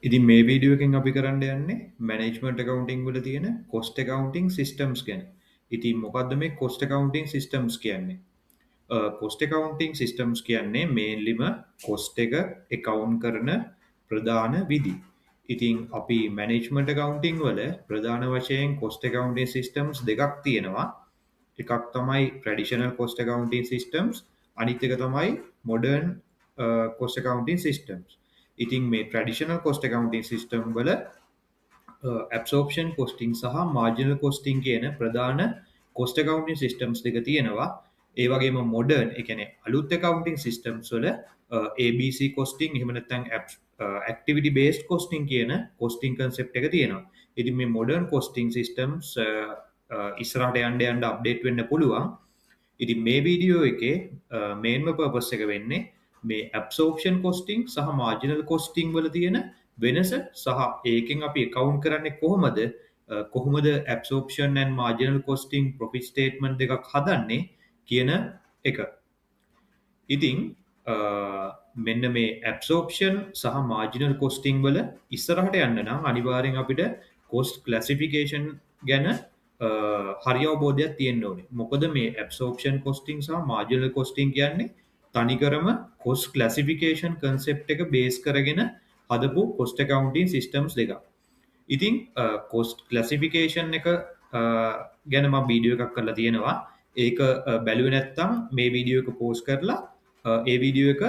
ඉතින් මේ වීඩියෝ එකෙන් අපි කරන්න යන්නේ මැනේජ්මන්ට් ඇකවුන්ටිං වල තියෙන කොස්ට් ඇකවුන්ටිං සිස්ටම්ස් ගැන. ඉතින් මොකද්ද මේ කොස්ට් ඇකවුන්ටිං සිස්ටම්ස් කියන්නේ? කොස්ට් ඇකවුන්ටිං සිස්ටම්ස් කියන්නේ මේන්ලිම කොස්ට් එක එකවුන්ට් කරන ප්‍රධාන විදි. ඉතින් අපි මැනේජ්මන්ට් ඇකවුන්ටිං වල ප්‍රධාන වශයෙන් කොස්ට් ඇකවුන්ටිං සිස්ටම්ස් දෙකක් තියෙනවා. එකක් තමයි ට්‍රැඩිෂනල් කොස්ට් ඇකවුන්ටිං සිස්ටම්ස්, අනිත් එක තමයි මොඩර්න් කොස්ට් ඇකවුන්ටිං සිස්ටම්ස්. ඉතින් මේ ට්‍රැඩිෂනල් කොස්ට් ඇකවුන්ටිං සිස්ටම් වල ඇබ්සෝප්ෂන් කොස්ටිං සහ මාර්ජිනල් කොස්ටිං කියන ප්‍රධාන කොස්ට් ඇකවුන්ටිං සිස්ටම්ස් දෙක තියෙනවා. ඒ වගේම මොඩර්න් ඒ කියන්නේ අලුත් ඇකවුන්ටිං සිස්ටම්ස් වල ABC කොස්ටිං එහෙම නැත්නම් ඇක්ටිවිටි බේස්ඩ් කොස්ටිං කියන කොස්ටිං කන්සෙප්ට් එක තියෙනවා. ඉතින් මේ මොඩර්න් කොස්ටිං සිස්ටම්ස් ඉස්සරහට යන්න අප්ඩේට් වෙන්න පුළුවන්. ඉතින් මේ වීඩියෝ එකේ මේන්ම පර්පස් එක වෙන්නේ මේ ඇබ්සෝප්ෂන් කොස්ටිං සහ මාර්ජිනල් කොස්ටිං වල තියෙන වෙනස සහ ඒකෙන් අපි account කරන්නේ කොහොමද absorption and marginal costing profit statement දෙකක් හදන්නේ කියන එක. ඉතින් මෙන්න මේ absorption සහ marginal costing වල ඉස්සරහට යන්න නම් අනිවාර්යෙන් අපිට cost classification ගැන හරි අවබෝධයක් තියෙන්න ඕනේ. මොකද මේ absorption costing සහ marginal costing කියන්නේ තනිකරම cost classification concept එක base කරගෙන හදපු cost accounting systems දෙකක්. ඉතින් cost classification එක ගැන මම වීඩියෝ එකක් කරලා තියෙනවා. ඒක බැලුවේ නැත්නම් මේ වීඩියෝ එක පෝස්ට් කරලා ඒ වීඩියෝ එක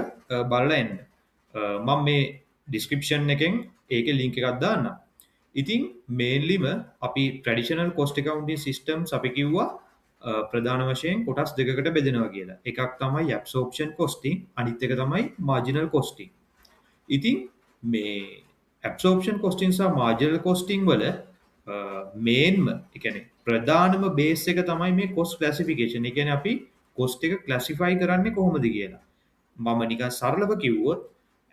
බලලා එන්න. මම මේ description එකෙන් ඒකේ link එකක් දාන්නම්. ඉතින් මේන්ලිම අපි ට්‍රැඩිෂනල් cost accounting systems අපි කිව්වා ප්‍රධාන වශයෙන් කොටස් දෙකකට බෙදෙනවා කියලා. එකක් තමයි absorption costing, අනිත් එක තමයි marginal costing. ඉතින් මේ absorption costing සහ marginal costing වල මේන්ම ඒ කියන්නේ ප්‍රධානම බේස් එක තමයි මේ cost classification. ඒ කියන්නේ අපි cost එක classify කරන්නේ කොහොමද කියලා. මම නිකන් සරලව කිව්වොත්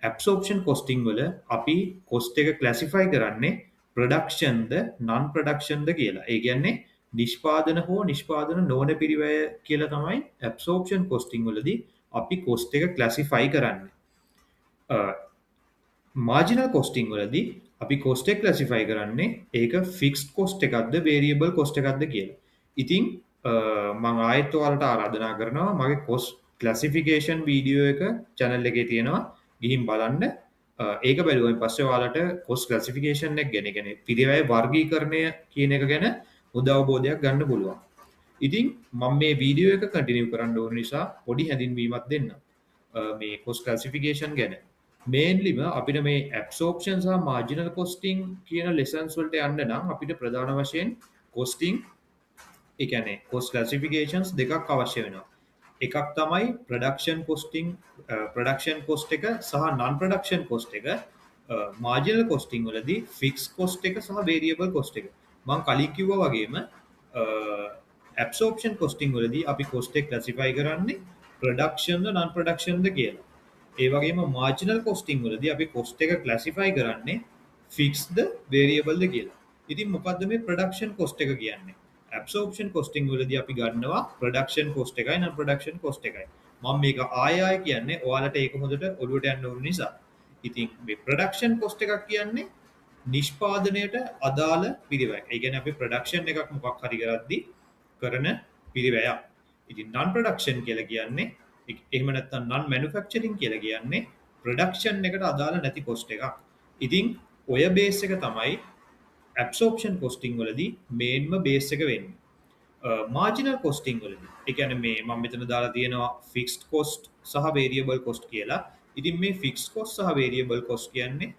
absorption costing වල අපි cost එක classify කරන්නේ production ද non production ද කියලා. ඒ කියන්නේ නිෂ්පාදන හෝ නිෂ්පාදන නොවන පිරිවැය කියලා තමයි absorption costing වලදී අපි cost එක classify කරන්නේ. මාර්ජිනල් කොස්ටිං වලදී අපි කොස්ට් එක ක්ලාසිෆයි කරන්නේ ඒක ෆික්ස්ඩ් කොස්ට් එකක්ද වේරියබල් කොස්ට් එකක්ද කියලා. ඉතින් මම ආයෙත් ඔයාලට ආරාධනා කරනවා මගේ කොස්ට් ක්ලාසිෆිකේෂන් වීඩියෝ එක channel එකේ තියෙනවා. ගිහින් බලන්න. ඒක බැලුවාන් පස්සේ ඔයාලට කොස්ට් ක්ලාසිෆිකේෂන් එක ගැන කියන්නේ පිරිවැය වර්ගීකරණය කියන එක ගැන හොඳ අවබෝධයක් ගන්න පුළුවන්. ඉතින් මම මේ වීඩියෝ එක කන්ටිනියු කරන්න ඕන නිසා පොඩි හැඳින්වීමක් දෙන්නම්. මේ කොස්ට් ක්ලාසිෆිකේෂන් ගැන. මේන්ලිම අපිට මේ absorption සහ marginal costing කියන lessons වලට යන්න නම් අපිට ප්‍රධාන වශයෙන් costing ඒ කියන්නේ cost classifications දෙකක් අවශ්‍ය වෙනවා. එකක් තමයි production costing production cost එක සහ non production cost එක. marginal costing වලදී fixed cost එක සහ variable cost එක. මම කලින් කිව්වා වගේම absorption costing වලදී අපි cost එක classify කරන්නේ production ද non production ද කියලා. ඒ වගේම මාර්ජිනල් කොස්ටිං වලදී අපි කොස්ට් එක ක්ලාසිෆයි කරන්නේ ෆික්ස්ඩ් වේරියබල්ද කියලා. ඉතින් මොකද්ද මේ ප්‍රොඩක්ෂන් කොස්ට් එක කියන්නේ? ඇබ්සෝප්ෂන් කොස්ටිං වලදී අපි ගන්නවා ප්‍රොඩක්ෂන් කොස්ට් එකයි non ප්‍රොඩක්ෂන් කොස්ට් එකයි. මම මේක ආයෙ කියන්නේ ඔයාලට ඒක හොඳට ඔළුවට යන්න ඕන නිසා. ඉතින් මේ ප්‍රොඩක්ෂන් කොස්ට් එකක් කියන්නේ නිෂ්පාදනයට අදාළ පිරිවැය. ඒ කියන්නේ අපි ප්‍රොඩක්ෂන් එකක් මොකක් හරි කරද්දී කරන පිරිවැයක්. ඉතින් non ප්‍රොඩක්ෂන් කියලා කියන්නේ එහෙම නැත්නම් non manufacturing කියලා කියන්නේ production එකට අදාළ නැති cost එකක්. ඉතින් ඔය බේස් එක තමයි absorption costing වලදී මේන්ම බේස් එක වෙන්නේ. marginal costing වලදී ඒ කියන්නේ මේ මම මෙතන දාලා තියෙනවා fixed cost සහ variable cost කියලා. ඉතින් මේ fixed cost සහ variable cost කියන්නේ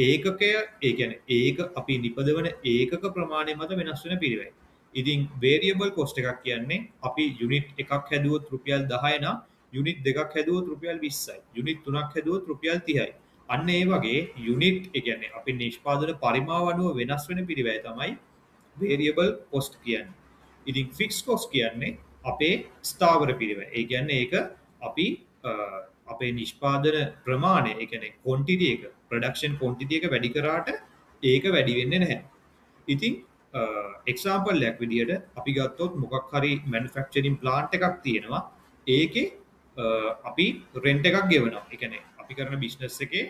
ඒකකය ඒ කියන්නේ ඒක අපි නිපදවන ඒකක ප්‍රමාණය මත වෙනස් වෙන පිරිවැය. ඉතින් variable cost එකක් කියන්නේ අපි යුනිට් එකක් හැදුවොත් රුපියල් 10 නම් යුනිට් දෙකක් හැදුවොත් රුපියල් 20යි. යුනිට් තුනක් හැදුවොත් රුපියල් 30යි. අන්න ඒ වගේ යුනිට් ඒ කියන්නේ අපි නිෂ්පාදන පරිමාව අනුව වෙනස් වෙන පිරිවැය තමයි variable cost කියන්නේ. ඉතින් fixed cost කියන්නේ අපේ ස්ථාවර පිරිවැය. ඒ කියන්නේ ඒක අපි අපේ නිෂ්පාදන ප්‍රමාණය ඒ කියන්නේ quantity එක production quantity එක වැඩි කරාට ඒක වැඩි වෙන්නේ නැහැ. ඉතින් එක්සාම්පල් එකක් විදිහට අපි ගත්තොත් මොකක් හරි මැනුෆැක්චරින් ප්ලාන්ට් එකක් තියෙනවා. ඒකේ අපි රෙන්ට් එකක් ගෙවනවා. ඒ කියන්නේ අපි කරන බිස්නස් එකේ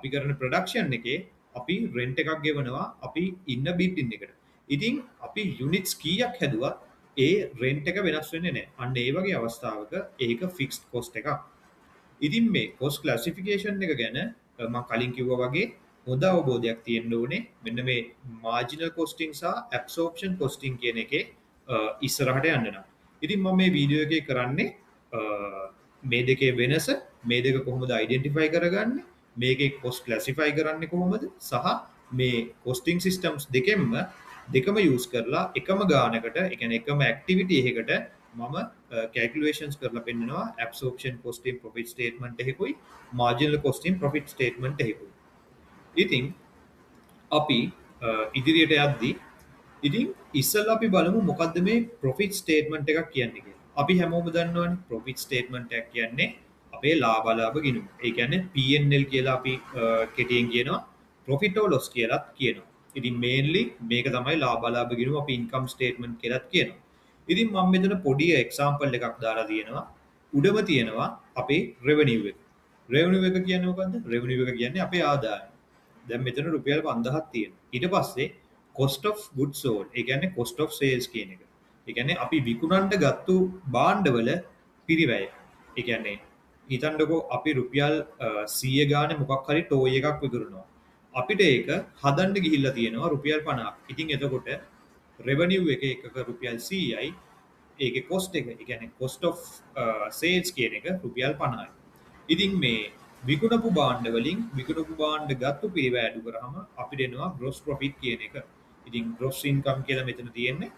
අපි කරන ප්‍රොඩක්ෂන් එකේ අපි රෙන්ට් එකක් ගෙවනවා අපි ඉන්න බිල්ඩින් එකට. ඉතින් අපි යුනිට්ස් කීයක් හැදුවත් ඒ රෙන්ට් එක වෙනස් වෙන්නේ නැහැ. අන්න ඒ වගේ අවස්ථාවක ඒක ෆික්ස්ඩ් කොස්ට් එකක්. ඉතින් මේ කොස් ක්ලාසිෆිකේෂන් එක ගැන මම කලින් කිව්වා වගේ හොඳ අවබෝධයක් තියෙන්න ඕනේ. මෙන්න මේ මාර්ජිනල් කොස්ටිං සහ ඇබ්සෝප්ෂන් කොස්ටිං කියන එකේ ඉස්සරහට යන්න නම්. ඉතින් මම මේ වීඩියෝ එකේ කරන්නේ මේ දෙකේ වෙනස, මේ දෙක කොහොමද අයිඩෙන්ටිෆයි කරගන්නේ, මේකේ කොස් ක්ලාසිෆයි කරන්නේ කොහොමද සහ මේ කොස්ටිං සිස්ටම්ස් දෙකම යූස් කරලා එකම ගානකට, ඒ කියන්නේ එකම ඇක්ටිවිටි එකකට මම කැල්කියුලේෂන්ස් කරලා පෙන්නනවා ඇබ්සෝප්ෂන් කොස්ටින් ප්‍රොෆිට් ස්ටේට්මන්ට් එකකුයි මාර්ජිනල් කොස්ටින් ප්‍රොෆිට් ස්ටේට්මන්ට් එකකුයි. ඉතින් අපි ඉදිරියට යද්දී ඉතින් ඉස්සෙල්ලා අපි බලමු මොකද්ද මේ ප්‍රොෆිට් ස්ටේට්මන්ට් එකක් කියන්නේ කියලා. අපි හැමෝම දන්නවනේ ප්‍රොෆිට් ස්ටේට්මන්ට් එකක් කියන්නේ අපේ ලාභ ගිණුම. ඒ කියන්නේ P&L කියලා අපි කෙටියෙන් කියනවා. ප්‍රොෆිට් or loss කියලාත් කියනවා. ඉතින් මේන්ලි මේක තමයි ලාභ ගිණුම අපි ඉන්කම් ස්ටේට්මන්ට් කියලාත් කියනවා. ඉතින් මම මෙතන පොඩි එක්සැම්පල් එකක් දාලා තියෙනවා. උඩම තියෙනවා අපේ රෙවෙනිව් එක. රෙවෙනිව් එක කියන්නේ මොකද්ද? රෙවෙනිව් එක කියන්නේ අපේ ආදායම. දැන් මෙතන රුපියල් 5000ක් තියෙනවා. ඊට පස්සේ cost of goods sold, ඒ කියන්නේ cost of sales කියන එක. ඒ කියන්නේ අපි විකුණන්න ගත්තු භාණ්ඩවල පිරිවැය. ඒ කියන්නේ හිතන්නකෝ අපි රුපියල් 100 ගානේ මොකක් හරි ටෝයි එකක් විකුණනවා. අපිට ඒක හදන්න ගිහිල්ලා තියෙනවා රුපියල් 50ක්. ඉතින් එතකොට රෙවෙනිව් එක එකක රුපියල් 100යි. ඒකේ cost එක, ඒ කියන්නේ cost of sales කියන එක රුපියල් 50යි. ඉතින් මේ විකුණපු භාණ්ඩ වලින් විකුණපු භාණ්ඩ ගත්තු පිරිවැය අඩු කරාම අපිට එනවා gross profit කියන එක. ඉතින් gross income කියලා මෙතන තියෙන්නේ.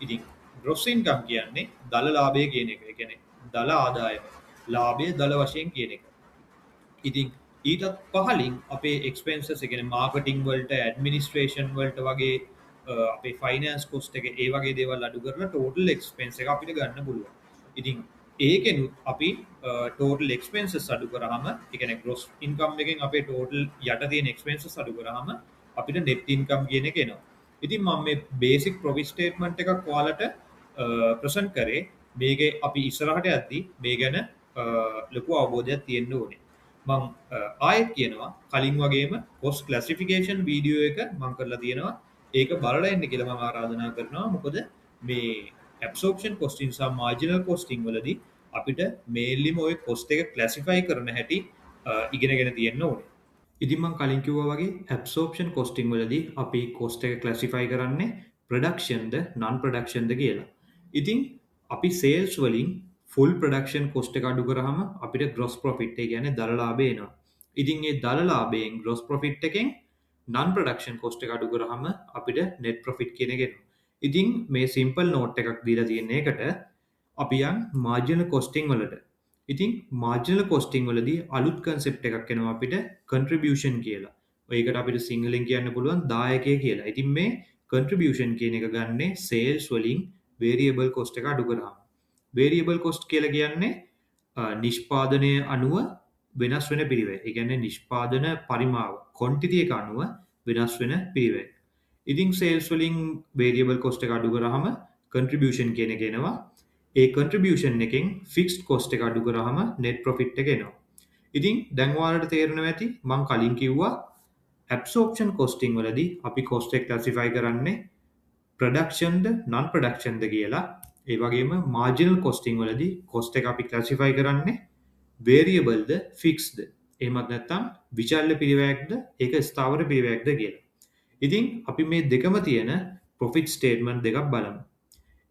ඉතින් gross income කියන්නේ දල ලාභය කියන එක. ඒ කියන්නේ දල ආදායම. ලාභය දල වශයෙන් කියන එක. ඉතින් ඊටත් පහලින් අපේ expenses, ඒ කියන්නේ marketing වලට, administration වලට වගේ අපේ finance cost එක ඒ වගේ දේවල් අඩු කරලා total expense එක අපිට ගන්න පුළුවන්. ඉතින් ඒකෙනුත් අපි total expenses අඩු කරාම, ඒ කියන්නේ gross income එකෙන් අපේ total යට තියෙන expenses අඩු කරාම අපිට net income කියන එක එනවා. ඉතින් මම මේ basic profit statement එකක් ඔයාලට present කරේ. මේකේ අපි ඉස්සරහට යද්දී මේ ගැන ලොකු අවබෝධයක් තියෙන්න ඕනේ. මම ආයෙත් කියනවා කලින් වගේම cost classification වීඩියෝ එක මම කරලා තියෙනවා. ඒක බලලා එන්න කියලා මම ආරාධනා කරනවා. මොකද මේ absorption costing සහ marginal costing වලදී අපිට මේන්ලිම ওই cost එක classify කරන හැටි ඉගෙනගෙන තියෙන්න ඕනේ. ඉතින් මම කලින් කිව්වා වගේ absorption costing වලදී අපි cost එක classify කරන්නේ production ද non production ද කියලා. ඉතින් අපි sales වලින් full production cost එක අඩු කරාම අපිට gross profit, ඒ කියන්නේ දල ලාභය එනවා. ඉතින් මේ දල ලාභයෙන් gross profit එකෙන් non production cost එක අඩු කරාම අපිට net profit කියන එක එනවා. ඉතින් මේ simple note එකක් දීලා තියෙන එකට අපි යන් marginal costing වලට. ඉතින් marginal costing වලදී අලුත් concept එකක් එනවා අපිට contribution කියලා. ඔයකට අපිට සිංහලෙන් කියන්න පුළුවන් දායකය කියලා. ඉතින් මේ contribution කියන එක ගන්නේ sales වලින් variable cost එක අඩු කරාම. variable cost කියලා කියන්නේ නිෂ්පාදනය අනුව වෙනස් වෙන පිරිවැය. ඒ කියන්නේ නිෂ්පාදන පරිමාව quantity එක අනුව වෙනස් වෙන පිරිවැය. ඉතින් sales වලින් variable cost එක අඩු කරාම contribution කියන එක එනවා. ඒ contribution එකෙන් fixed cost එක අඩු කරාම net profit එක එනවා. ඉතින් දැන් ඔයාලට තේරෙනවා ඇති මම කලින් කිව්වා absorption costing වලදී අපි cost එක classify කරන්නේ production ද non production ද කියලා. ඒ වගේම marginal costing වලදී cost එක අපි classify කරන්නේ variable ද fixed ද. එහෙමත් නැත්නම් විචල්්‍ය පිරිවැයක්ද ඒක ස්ථාවර පිරිවැයක්ද කියලා. ඉතින් අපි මේ දෙකම තියෙන profit statement දෙකක් බලමු.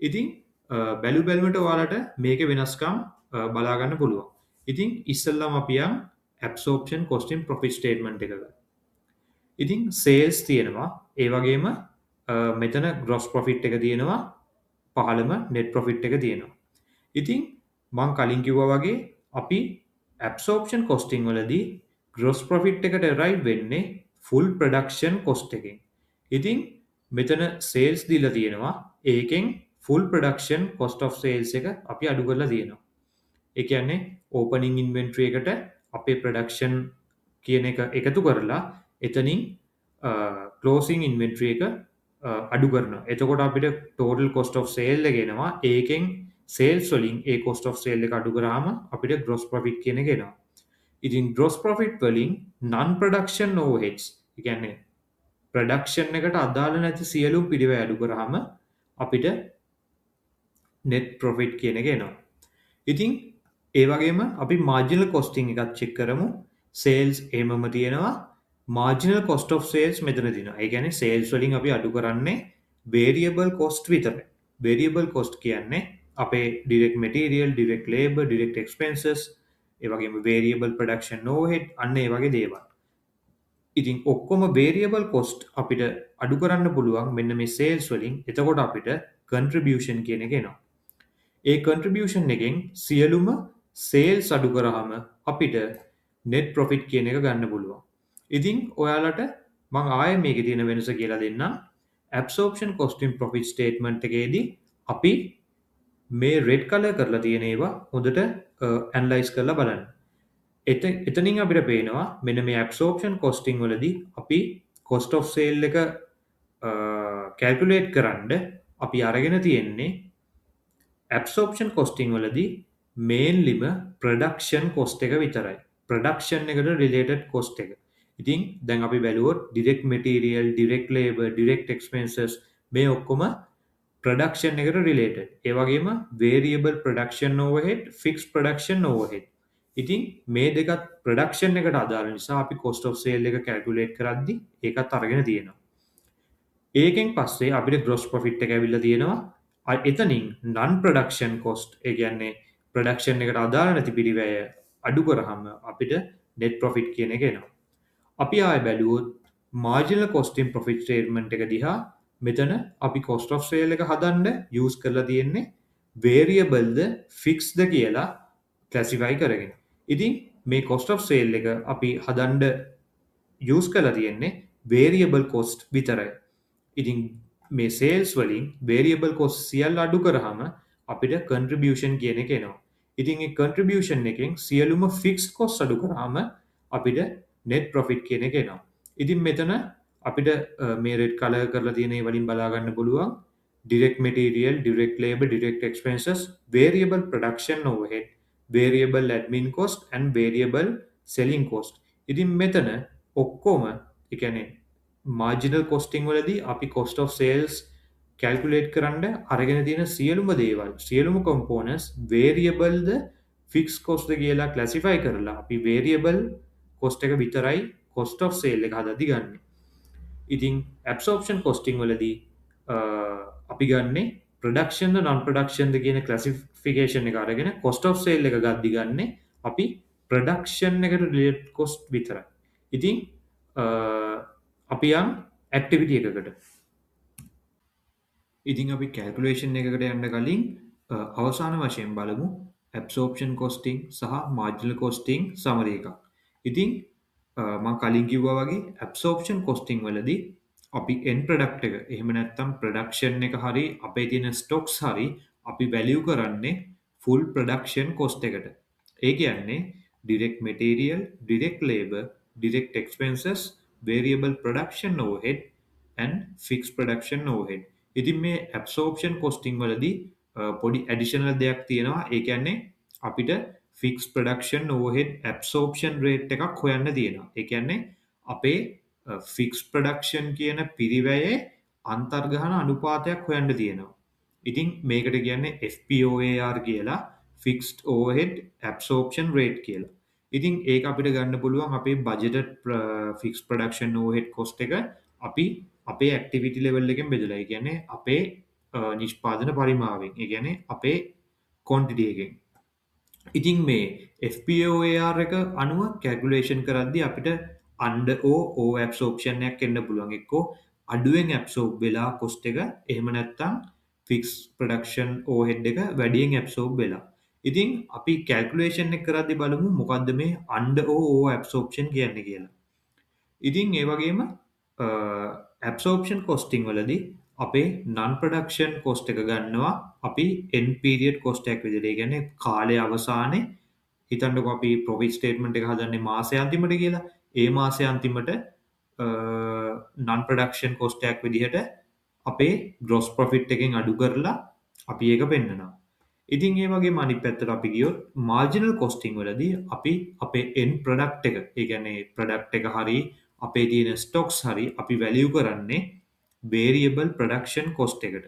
ඉතින් බැලුමට ඔයාලට මේකේ වෙනස්කම් බලා ගන්න පුළුවන්. ඉතින් ඉස්සෙල්ලාම අපි යන් absorption costing profit statement එක ගන්න. ඉතින් sales තියෙනවා. ඒ වගේම මෙතන gross profit එක තියෙනවා. පහළම net profit එක තියෙනවා. ඉතින් මම කලින් කිව්වා වගේ අපි absorption costing වලදී gross profit එකට arrive වෙන්නේ full production cost එකෙන්. ඉතින් මෙතන sales දීලා තියෙනවා. ඒකෙන් full production cost of sales එක අපි අඩු කරලා තියෙනවා. ඒ කියන්නේ opening inventory එකට අපේ production කියන එක එකතු කරලා එතනින් closing inventory එක අඩු කරනවා. එතකොට අපිට total cost of sale එක එනවා. ඒකෙන් sales වලින් ඒ cost of sale එක අඩු කරාම අපිට gross profit කියන එක එනවා. ඉතින් ග්‍රොස් ප්‍රොෆිට් වලින් non production overheads, ඒ කියන්නේ ප්‍රොඩක්ෂන් එකට අදාළ නැති සියලුම පිරිවැය අඩු කරාම අපිට net profit කියන එක එනවා. ඉතින් ඒ වගේම අපි marginal costing එකත් check කරමු. sales එහෙමම තියෙනවා. marginal cost of sales මෙතන තියෙනවා. ඒ කියන්නේ sales වලින් අපි අඩු කරන්නේ variable cost විතරයි. variable cost කියන්නේ අපේ direct material, direct labor, direct expenses, ඒ වගේම variable production overhead අන්න ඒ වගේ දේවල්. ඉතින් ඔක්කොම variable cost අපිට අඩු කරන්න පුළුවන් මෙන්න මේ sales වලින්. එතකොට අපිට contribution කියන එක එනවා. ඒ contribution එකෙන් සියලුම sales අඩු කරාම අපිට net profit කියන එක ගන්න පුළුවන්. ඉතින් ඔයාලට මම ආයෙ මේකේ තියෙන වෙනස කියලා දෙන්නම්. absorption cost in profit statement එකේදී අපි මේ red color කරලා තියෙන ඒවා හොඳට analyze කරලා බලන්න. එතනින් අපිට පේනවා මෙන්න මේ absorption costing වලදී අපි cost of sale එක calculate කරන්න අපි අරගෙන තියෙන්නේ absorption costing වලදී mainlyම production cost එක විතරයි. production එකට related cost එක. ඉතින් දැන් අපි බැලුවොත් direct material, direct labor, direct expenses මේ ඔක්කොම production එකට related. ඒ වගේම variable production overhead, fixed production overhead. ඉතින් මේ දෙකත් production එකට අදාළ නිසා අපි cost of sale එක calculate කරද්දී ඒකත් අරගෙන තියෙනවා. ඒකෙන් පස්සේ අපිට gross profit එක ඇවිල්ලා තියෙනවා. එතනින් non production cost, ඒ කියන්නේ production එකට අදාළ නැති පිරිවැය අඩු කරාම අපිට net profit කියන එක එනවා. අපි ආයෙ බැලුවොත් marginal cost in profit statement එක දිහා මෙතන අපි cost of sale එක හදන්න use කරලා තියෙන්නේ variable ද fixed ද කියලා classify කරගෙන. ඉතින් මේ cost of sale එක අපි හදන්න use කරලා තියෙන්නේ variable cost විතරයි. ඉතින් මේ sales වලින් variable cost සියල්ල අඩු කරාම අපිට contribution කියන එක එනවා. ඉතින් මේ contribution එකෙන් සියලුම fixed cost අඩු කරාම අපිට net profit කියන එක එනවා. ඉතින් මෙතන අපිට මේ red color කරලා තියෙන ඒ වලින් බලා ගන්න පුළුවන් direct material, direct labor, direct expenses, variable production overhead, variable admin cost and variable selling cost. ඉතින් මෙතන ඔක්කොම ඒ කියන්නේ marginal costing වලදී අපි cost of sales calculate කරන්න අරගෙන තියෙන සියලුම දේවල්, සියලුම components variable ද fixed cost ද කියලා classify කරලා අපි variable cost එක විතරයි cost of sale එක හදද්දි ගන්න. ඉතින් absorption costing වලදී අපි ගන්නේ production ද non production ද කියන classification එක අරගෙන cost of sale එක ගද්දි ගන්නේ අපි production එකට related cost විතරයි. ඉතින් අපි යම් activity එකකට. ඉතින් අපි calculation එකකට යන්න කලින් අවසාන වශයෙන් බලමු absorption costing සහ marginal costing summary එකක්. ඉතින් මම කලින් කිව්වා වගේ absorption costing වලදී අපි end product එක එහෙම නැත්නම් production එක හරි අපේ තියෙන stocks හරි අපි value කරන්නේ full production cost එකට. ඒ කියන්නේ direct material, direct labor, direct expenses, variable production overhead and fixed production overhead. ඉතින් මේ absorption costing වලදී පොඩි additional දෙයක් තියෙනවා. ඒ කියන්නේ අපිට fixed production overhead absorption rate එකක් හොයන්න තියෙනවා. ඒ කියන්නේ අපේ fixed production කියන පිරිවැයේ අන්තර්ගහන අනුපාතයක් හොයන්න තියෙනවා. ඉතින් මේකට කියන්නේ FPOAR කියලා, fixed overhead absorption rate කියලා. ඉතින් ඒක අපිට ගන්න පුළුවන් අපේ budgeted fixed production overhead cost එක අපි අපේ activity level එකෙන් බෙදලා. ඒ කියන්නේ අපේ නිෂ්පාදන පරිමාවෙන්. ඒ කියන්නේ අපේ quantity එකෙන්. ඉතින් මේ FPOAR එක අනුව calculation කරද්දී අපිට under over absorption එකක් එන්න පුළුවන්. එක්කෝ අඩුවෙන් absorb වෙලා cost එක, එහෙම නැත්නම් fixed production overhead එක වැඩියෙන් absorb වෙලා. ඉතින් අපි calculation එක කරද්දී බලමු මොකද්ද මේ under over absorption කියන්නේ කියලා. ඉතින් ඒ වගේම absorption costing වලදී අපේ non production cost එක ගන්නවා අපි end period cost එකක් විදිහට. ඒ කියන්නේ කාලයේ අවසානයේ හිතන්නකෝ අපි profit statement එක හදන්නේ මාසයේ අන්තිමට කියලා. ඒ මාසයේ අන්තිමට non production cost එකක් විදිහට අපේ gross profit එකෙන් අඩු කරලා අපි ඒක පෙන්නනවා. ඉතින් ඒ වගේ අනිත් පැත්තට අපි ගියොත් මාර්ජිනල් කොස්ටිං වලදී අපි අපේ end product එක, ඒ කියන්නේ product එක හරි අපේ තියෙන stocks හරි අපි value කරන්නේ variable production cost එකට.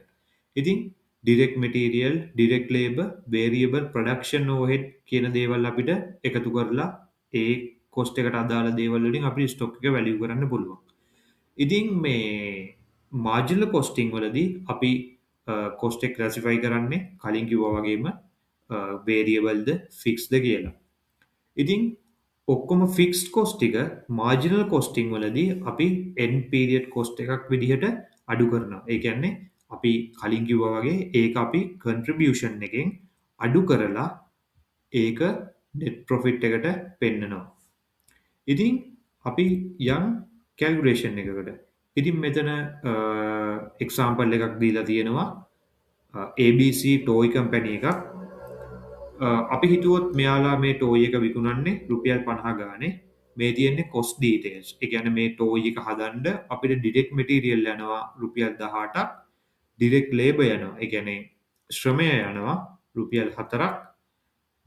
ඉතින් direct material, direct labor, variable production overhead කියන දේවල් අපිට එකතු කරලා ඒ cost එකට අදාළ දේවල් වලින් අපිට stock එක value කරන්න පුළුවන්. ඉතින් මේ මාර්ජිනල් කොස්ටිං වලදී අපි කොස්ට් එක ක්ලාසිෆයි කරන්නේ කලින් කිව්වා වගේම වේරියබල්ද ෆික්ස්ද කියලා. ඉතින් ඔක්කොම ෆික්ස්ඩ් කොස්ට් ටික මාර්ජිනල් කොස්ටිං වලදී අපි end period cost එකක් විදිහට අඩු කරනවා. ඒ කියන්නේ අපි කලින් කිව්වා වගේ ඒක අපි contribution එකෙන් අඩු කරලා ඒක net profit එකට පෙන්නනවා. ඉතින් අපි යම් කැල්කුලේෂන් එකකට. ඉතින් මෙතන එක්සාම්පල් එකක් දීලා තියෙනවා ABC ටෝයි කම්පැනි එකක්. අපි හිතුවොත් මෙයාලා මේ ටෝයි එක විකුණන්නේ රුපියල් 50 ගානේ. මේ තියෙන්නේ cost details. ඒ කියන්නේ මේ ටෝයි එක හදන්න අපිට direct material යනවා රුපියල් 18ක්. direct labor යනවා. ඒ කියන්නේ ශ්‍රමය යනවා රුපියල් 4ක්.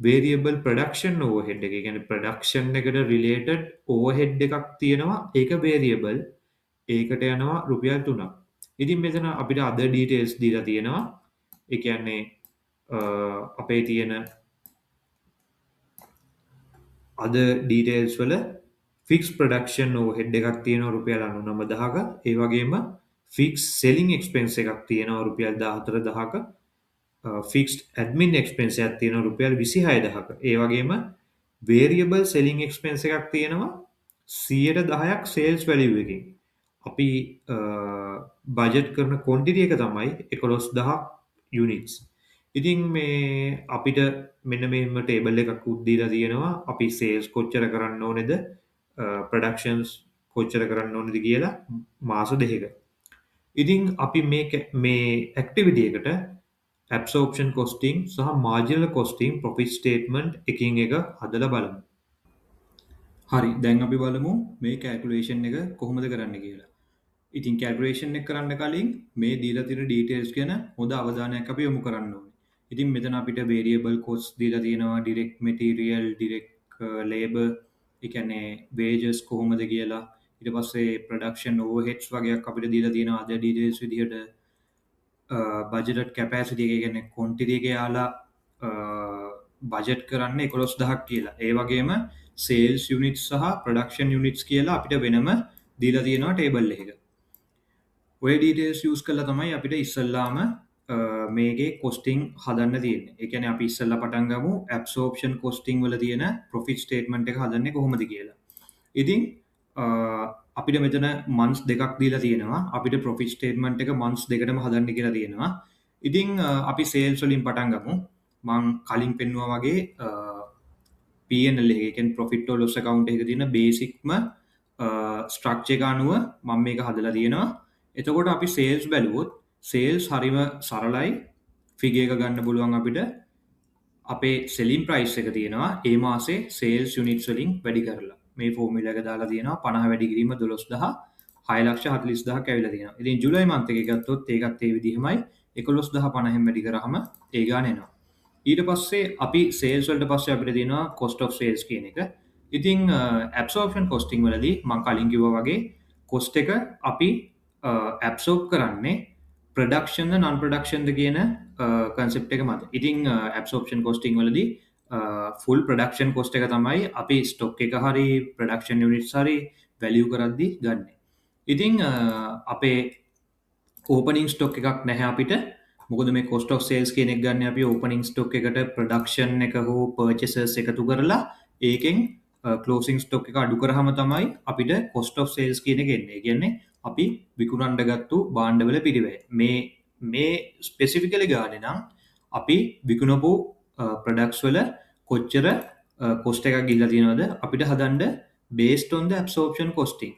variable production overhead එක. ඒ කියන්නේ production එකට related overhead එකක් තියෙනවා. ඒක variable. ඒකට යනවා රුපියල් 3ක්. ඉතින් මෙතන අපිට other details දීලා තියෙනවා. ඒ කියන්නේ අපේ තියෙන other details වල fixed production overhead එකක් තියෙනවා රුපියල් 99000ක. ඒ වගේම fixed selling expense එකක් තියෙනවා රුපියල් 14000ක. fixed admin expense එකක් තියෙනවා රුපියල් 26000ක. ඒ වගේම variable selling expense එකක් තියෙනවා 10%ක් sales value එකකින්. අපි බජට් කරන quantity එක තමයි 11000 units. ඉතින් මේ අපිට මෙන්න මෙහෙම ටේබල් එකක් දීලා තියෙනවා අපි sales කොච්චර කරන්න ඕනේද productions කොච්චර කරන්න ඕනේද කියලා මාස දෙකක. ඉතින් අපි මේ activity එකට absorption costing සහ marginal costing profit statement එකින් එක හදලා බලමු. හරි, දැන් අපි බලමු මේ calculation එක කොහොමද කරන්න කියලා. ඉතින් calculation එක කරන්න කලින් මේ දීලා තියෙන details ගැන හොඳ අවධානයක් අපි යොමු කරන්න ඕනේ. ඉතින් මෙතන අපිට variable cost දීලා තියෙනවා, direct material, direct labor, ඒ කියන්නේ wages කොහොමද කියලා. ඊට පස්සේ production overheads වගේක් අපිට දීලා තියෙනවා other details විදිහට. budgeted capacity එක කියන්නේ quantity එක යාලා budget කරන්නේ 11000ක් කියලා. ඒ වගේම sales units සහ production units කියලා අපිට වෙනම දීලා තියෙනවා table එකක. ඔය details use කරලා තමයි අපිට ඉස්සල්ලාම මේකේ costing හදන්න තියෙන්නේ. ඒ කියන්නේ අපි ඉස්සල්ලා පටන් ගමු absorption costing වල තියෙන profit statement එක හදන්නේ කොහොමද කියලා. ඉතින් අපිට මෙතන months දෙකක් දීලා තියෙනවා. අපිට profit statement එක months දෙකටම හදන්න කියලා තියෙනවා. ඉතින් අපි sales වලින් පටන් ගමු. මම කලින් පෙන්නුවා වගේ P&L එක, ඒ කියන්නේ profit or loss account එකේ තියෙන basicම structure එක අනුව මම මේක හදලා තියෙනවා. එතකොට අපි sales බැලුවොත් sales හරිම සරලයි. figure එක ගන්න පුළුවන් අපිට. අපේ selling price එක තියෙනවා ඒ මාසේ sales units වලින් වැඩි කරලා. මේ ෆෝමියුලා එක දාලා තියෙනවා 50 වැඩි කිරීම 12000 640000ක් ඇවිල්ලා තියෙනවා. ඉතින් ජූලයි month එකේ ගත්තොත් ඒකත් ඒ විදිහමයි 11050න් වැඩි කරාම ඒ ගාන එනවා. ඊට පස්සේ අපි sales වලට පස්සේ අපිට තියෙනවා cost of sales කියන එක. ඉතින් absorption costing වලදී මම කලින් කිව්වා වගේ cost එක අපි absorb කරන්නේ production ද non production ද කියන concept එක මත. ඉතින් absorption costing වලදී full production cost එක තමයි අපි stock එක හරි production units හරි value කරද්දී ගන්න. ඉතින් අපේ opening stock එකක් නැහැ අපිට. මොකද මේ cost of sales කියන එක ගන්න අපි opening stock එකට production එක හෝ purchases එකතු කරලා ඒකෙන් closing stock එක අඩු කරාම තමයි අපිට cost of sales කියන එක එන්නේ. ඒ කියන්නේ අපි විකුණන්න ගත්තු භාණ්ඩවල පිරිවැය. මේ specifically ගානේ නම් අපි විකුණපු products වල කොච්චර cost එකක් ගිහිල්ලා තියෙනවද අපිට හදන්න based on the absorption costing.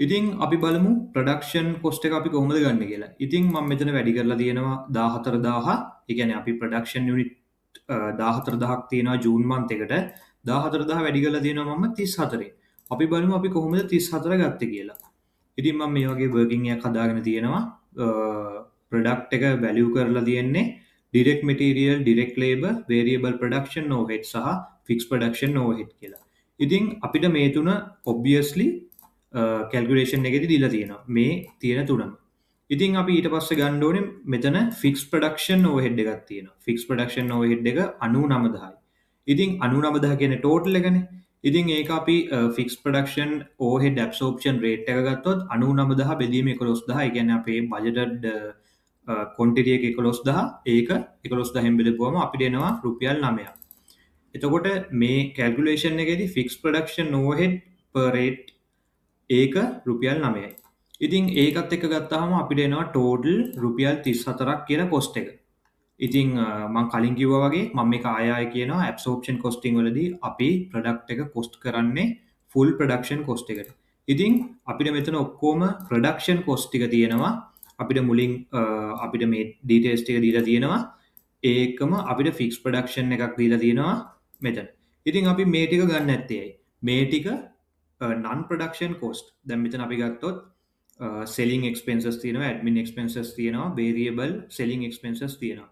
ඉතින් අපි බලමු production cost එක අපි කොහොමද ගන්න කියලා. ඉතින් මම මෙතන වැඩි කරලා තියෙනවා 14000. ඒ කියන්නේ අපි production unit 14000ක් තියෙනවා ජූන් month එකට. 14000 වැඩි කරලා තියෙනවා මම 34. අපි බලමු අපි කොහොමද 34 ගත්තේ කියලා. ඉතින් මම මේ වගේ working එකක් හදාගෙන තියෙනවා. product එක value කරලා තියෙන්නේ direct material, direct labor, variable production overhead සහ fixed production overhead කියලා. ඉතින් අපිට මේ තුන obviously calculation එකේදී දීලා තියෙනවා. මේ තියෙන තුනම. ඉතින් අපි ඊට පස්සේ ගන්න ඕනේ මෙතන fixed production overhead එකක් තියෙනවා. fixed production overhead එක 99000යි. ඉතින් 99000 කියන්නේ total එකනේ. ඉතින් ඒක අපි fixed production overhead absorption rate එක ගත්තොත් 99000 බෙදීම 11000. ඒ කියන්නේ අපේ budgeted quantity එක 11000. ඒක 11000න් බෙදපුවම අපිට එනවා රුපියල් 9ක්. එතකොට මේ calculation එකේදී fixed production overhead per rate ඒක රුපියල් 9යි. ඉතින් ඒකත් එක්ක ගත්තාම අපිට එනවා total රුපියල් 34ක් කියන cost එක. ඉතින් මම කලින් කිව්වා වගේ මම මේක ආයෙ කියනවා absorption costing වලදී අපි product එක cost කරන්නේ full production cost එකට. ඉතින් අපිට මෙතන ඔක්කොම production cost ටික තියෙනවා. අපිට මුලින් අපිට මේ details ටික දීලා තියෙනවා. ඒකම අපිට fixed production එකක් දීලා තියෙනවා මෙතන. ඉතින් අපි මේ ටික ගන්න නැත්තේ ඇයි? මේ ටික non production cost. දැන් මෙතන අපි ගත්තොත් selling expenses තියෙනවා, admin expenses තියෙනවා, variable selling expenses තියෙනවා.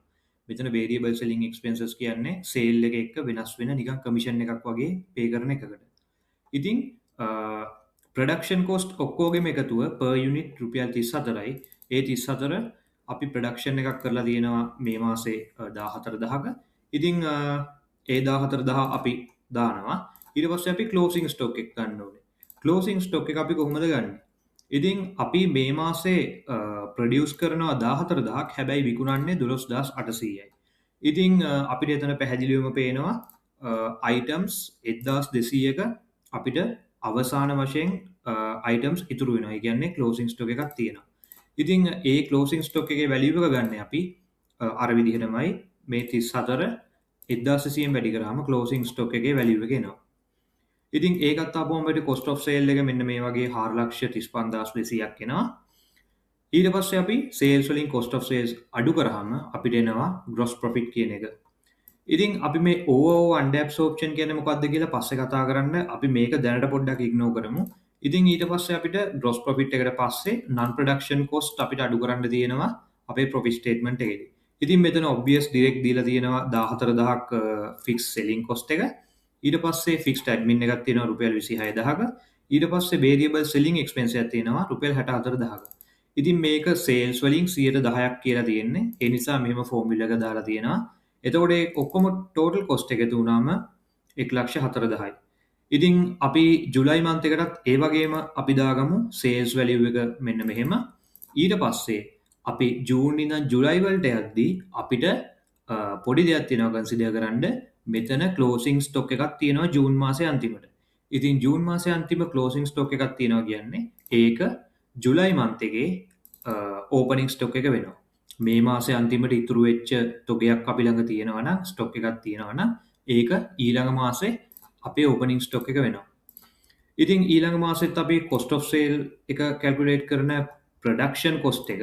මෙතන variable selling expenses කියන්නේ sale එක එක්ක වෙනස් වෙන නිකන් commission එකක් වගේ pay කරන එකකට. ඉතින් production cost ඔක්කොගෙම එකතුව per unit රුපියල් 34යි. ඒ 34 අපි production එකක් කරලා තියෙනවා මේ මාසේ 14000ක. ඉතින් ඒ 14000 අපි දානවා. ඊට පස්සේ අපි closing stock එක ගන්න ඕනේ. closing stock එක අපි කොහොමද ගන්නේ? ඉතින් අපි මේ මාසේ ප්‍රොඩියුස් කරනවා 14000ක්, හැබැයි විකුණන්නේ 12800යි. ඉතින් අපිට එතන පැහැදිලිවම පේනවා items 1200ක අපිට අවසාන වශයෙන් items ඉතුරු වෙනවා. ඒ කියන්නේ closing stock එකක් තියෙනවා. ඉතින් ඒ closing stock එකේ value එක ගන්න අපි අර විදිහටමයි මේ 34 1200ෙන් වැඩි කරාම closing stock එකේ value එක එනවා. ඉතින් ඒකත් ආපුවම අපිට cost of sale එක මෙන්න මේ වගේ 435200ක් එනවා. ඊට පස්සේ අපි sales වලින් cost of sales අඩු කරාම අපිට එනවා gross profit කියන එක. ඉතින් අපි මේ overall under absorption කියන්නේ මොකක්ද කියලා පස්සේ කතා කරන්න. අපි මේක දැනට පොඩ්ඩක් ignore කරමු. ඉතින් ඊට පස්සේ අපිට gross profit එකට පස්සේ non production cost අපිට අඩු කරන්න තියෙනවා අපේ profit statement එකේදී. ඉතින් මෙතන obvious direct දීලා තියෙනවා 14000ක් fixed selling cost එක. ඊට පස්සේ fixed admin එකක් තියෙනවා රුපියල් 26000ක. ඊට පස්සේ variable selling expense එකක් තියෙනවා රුපියල් 64000ක. ඉතින් මේක sales වලින් 10%ක් කියලා තියෙන්නේ. ඒ නිසා මෙහෙම formula එක දාලා තියෙනවා. එතකොට ඒ ඔක්කොම total cost එක දුනාම 1,40,000යි. ඉතින් අපි ජුලයි month එකටත් ඒ වගේම අපි දාගමු sales value එක මෙන්න මෙහෙම. ඊට පස්සේ අපි ජූන් ඉඳන් ජුලයි වලට යද්දී අපිට පොඩි දෙයක් තියෙනවා consider කරන්න. මෙතන closing stock එකක් තියෙනවා ජූන් මාසේ අන්තිමට. ඉතින් ජූන් මාසේ අන්තිම closing stock එකක් තියෙනවා කියන්නේ ඒක ජුලයි month එකේ opening stock එක වෙනවා. මේ මාසේ අන්තිමට ඉතුරු වෙච්ච තොගයක් අපි ළඟ තියෙනවා නම් stock එකක් තියෙනවා නම් ඒක ඊළඟ මාසේ අපේ opening stock එක වෙනවා. ඉතින් ඊළඟ මාසෙත් අපි cost of sale එක calculate කරන production cost එක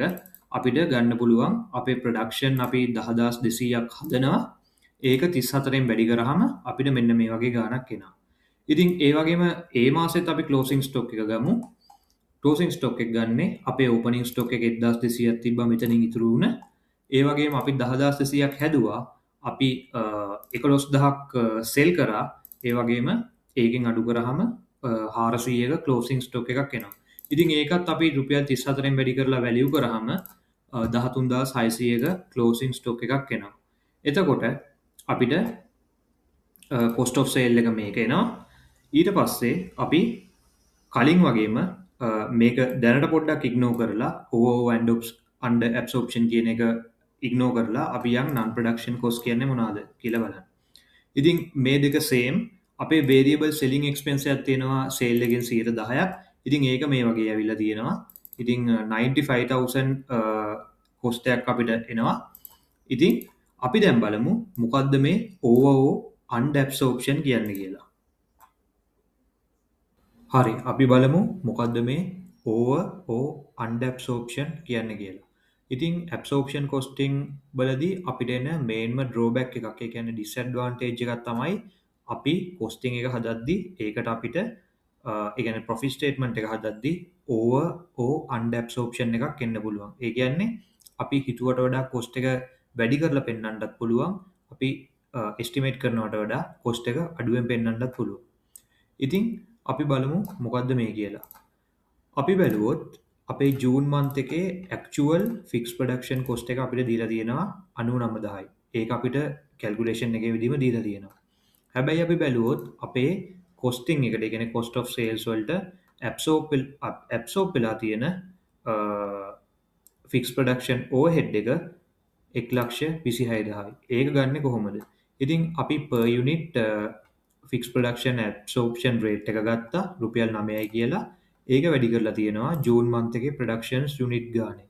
අපිට ගන්න පුළුවන්. අපේ production අපි 10200ක් හදනවා. ඒක 34ෙන් වැඩි කරාම අපිට මෙන්න මේ වගේ ගාණක් එනවා. ඉතින් ඒ වගේම ඒ මාසෙත් අපි closing stock එක ගමු. closing stock එක ගන්නේ අපේ opening stock එක 1200ක් තිබ්බා මෙතනින් ඉතුරු වුණ. ඒ වගේම අපි 10200ක් හැදුවා. අපි 11000ක් sell කරා. ඒ වගේම ඒකෙන් අඩු කරාම 400ක closing stock එකක් එනවා. ඉතින් ඒකත් අපි රුපියල් 34ෙන් වැඩි කරලා value කරාම 13600ක closing stock එකක් එනවා. එතකොට අපිට cost of sale එක මේක එනවා. ඊට පස්සේ අපි කලින් වගේම මේක දැනට පොඩ්ඩක් ignore කරලා overall under absorption කියන එක ignore කරලා අපි යම් non production cost කියන්නේ මොනවද කියලා බලන්න. ඉතින් මේ දෙක same. අපේ variable selling expense එකක් තියෙනවා sale එකෙන් 10%ක්. ඉතින් ඒක මේ වගේ ඇවිල්ලා තියෙනවා. ඉතින් 95000 cost එකක් අපිට එනවා. ඉතින් අපි දැන් බලමු මොකද්ද මේ overall under absorption කියන්නේ කියලා. හරි, අපි බලමු මොකද්ද මේ overall under absorption කියන්නේ කියලා. ඉතින් absorption costing වලදී අපිට එන mainම drawback එකක්, ඒ කියන්නේ disadvantage එකක් තමයි අපි costing එක හදද්දී ඒකට අපිට ඒ කියන්නේ profit statement එක හදද්දී overall under absorption එකක් එන්න පුළුවන්. ඒ කියන්නේ අපි හිතුවට වඩා cost එක වැඩි කරලා පෙන්වන්නත් පුළුවන්. අපි එස්ටිමේට් කරනවට වඩා කොස්ට් එක අඩුවෙන් පෙන්වන්නත් පුළුවන්. ඉතින් අපි බලමු මොකද්ද මේ කියලා. අපි බැලුවොත් අපේ ජූන් මන්ත් එකේ ඇක්චුවල් ෆික්ස් ප්‍රොඩක්ෂන් කොස්ට් එක අපිට දීලා තියෙනවා 99000යි. ඒක අපිට කැල්කියුලේෂන් එකේ විදිහම දීලා තියෙනවා. හැබැයි අපි බැලුවොත් අපේ කොස්ටිං එකට, ඒ කියන්නේ කොස්ට් ඔෆ් සේල්ස් වලට ඇබ්සෝබ් වෙලා තියෙන ෆික්ස් ප්‍රොඩක්ෂන් ඕවර්හෙඩ් එක 1,26,000යි. ඒක ගන්නෙ කොහොමද? ඉතින් අපි per unit fix production absorption rate එක ගත්තා රුපියල් 9යි කියලා. ඒක වැඩි කරලා තියෙනවා ජූන් මන්ත් එකේ ප්‍රොඩක්ෂන්ස් යුනිට් ගානේ.